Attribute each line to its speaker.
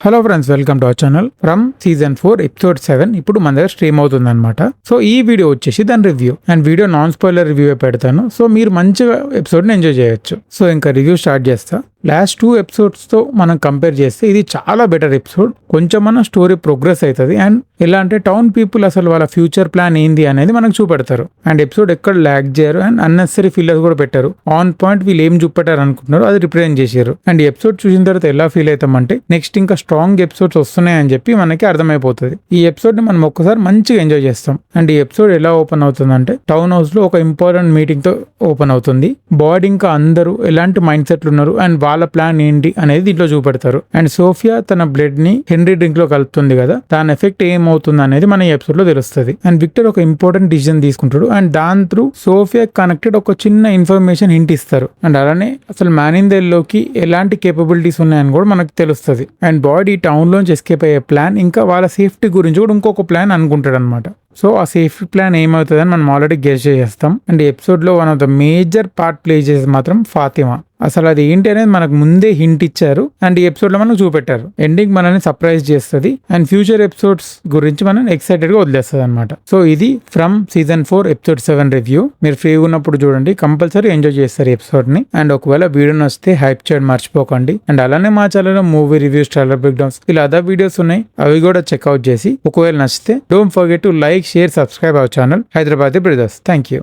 Speaker 1: Hello friends, welcome to our channel. From season 4 episode 7 ఇప్పుడు మన దగ్గర స్ట్రీమ్ అవుతుంది అనమాట. సో ఈ వీడియో వచ్చేసి దాని review and video non spoiler review పెడతాను. సో మీరు మంచిగా ఎపిసోడ్ని ఎంజాయ్ చేయొచ్చు. సో ఇంకా రివ్యూ స్టార్ట్ చేస్తా. లాస్ట్ 2 ఎపిసోడ్స్తో మనం కంపేర్ చేస్తే ఇది చాలా బెటర్ ఎపిసోడ్. కొంచెం మన స్టోరీ ప్రోగ్రెస్ అవుతుంది అండ్ ఎలా అంటే టౌన్ పీపుల్ అసలు వాళ్ళ ఫ్యూచర్ ప్లాన్ ఏంది అనేది మనకు చూపెడతారు. అండ్ ఎపిసోడ్ ఎక్కడ ల్యాగ్ చేయరు అండ్ అన్నెసరీ ఫీలర్స్ కూడా పెట్టారు. ఆన్ పాయింట్ వీళ్ళు ఏం చూపెట్టారు అనుకుంటున్నారు అది రిప్రజెంట్ చేశారు. అండ్ ఈ ఎపిసోడ్ చూసిన తర్వాత ఎలా ఫీల్ అవుతామంటే నెక్స్ట్ ఇంకా స్ట్రాంగ్ ఎపిసోడ్స్ వస్తున్నాయని చెప్పి మనకి అర్థమైపోతుంది. ఈ ఎపిసోడ్ ని మనం ఒక్కసారి మంచిగా ఎంజాయ్ చేస్తాం. అండ్ ఈ ఎపిసోడ్ ఎలా ఓపెన్ అవుతుంది అంటే టౌన్ హౌస్ లో ఒక ఇంపార్టెంట్ మీటింగ్ తో ఓపెన్ అవుతుంది. బాడీ ఇంకా అందరూ ఎలాంటి మైండ్ సెట్లు ఉన్నారు అండ్ వాళ్ళ ప్లాన్ ఏంటి అనేది దీంట్లో చూపెడతారు. అండ్ సోఫియా తన బ్లడ్ ని హెన్రీ డ్రింక్ లో కలుపుతుంది కదా, దాని ఎఫెక్ట్ ఏమవుతుంది అనేది మన ఈ ఎపిసోడ్ లో తెలుస్తుంది. అండ్ విక్టర్ ఒక ఇంపార్టెంట్ డిసిజన్ తీసుకుంటాడు అండ్ దాని త్రూ సోఫియా కనెక్టెడ్ ఒక చిన్న ఇన్ఫర్మేషన్ హింట్ ఇస్తారు. అండ్ అలానే అసలు మ్యాన్ ఇన్ ద లోకి ఎలాంటి కేపబిలిటీస్ ఉన్నాయని కూడా మనకు తెలుస్తుంది. అండ్ బాడీ టౌన్ లోంచి ఎస్కేప్ అయ్యే ప్లాన్ ఇంకా వాళ్ళ సేఫ్టీ గురించి కూడా ఇంకొక ప్లాన్ అనుకుంటాడు అనమాట. సో ఆ సేఫ్టీ ప్లాన్ ఏమవుతుందని మనం ఆల్రెడీ గెస్ చేస్తాం. అండ్ ఈ ఎపిసోడ్ లో one of the major part play చేసేది మాత్రం ఫాతిమా. అసలు అది ఏంటి అనేది మనకు ముందే హింట్ ఇచ్చారు అండ్ ఈ ఎపిసోడ్ లో మనకు చూపెట్టారు. ఎండింగ్ మనల్ని సర్ప్రైజ్ చేస్తుంది అండ్ ఫ్యూచర్ ఎపిసోడ్స్ గురించి మనం ఎక్సైటెడ్ గా వదిలేస్తుంది అనమాట. సో ఇది ఫ్రమ్ సీజన్ 4 ఎపిసోడ్ 7 రివ్యూ. మీరు ఫ్రీగా ఉన్నప్పుడు చూడండి, కంపల్సరీ ఎంజాయ్ చేస్తారు ఎపిసోడ్ ని. అండ్ ఒకవేళ వీడియో నచ్చితే హైప్ చేయడం మర్చిపోకండి. అండ్ అలానే మా ఛానల్లో movie reviews, trailer break downs ఇలా అదర్ వీడియోస్ ఉన్నాయి, అవి కూడా చెక్అవుట్ చేసి ఒకవేళ నచ్చితే don't forget to like, share, subscribe our channel Hyderabadi brothers. Thank you.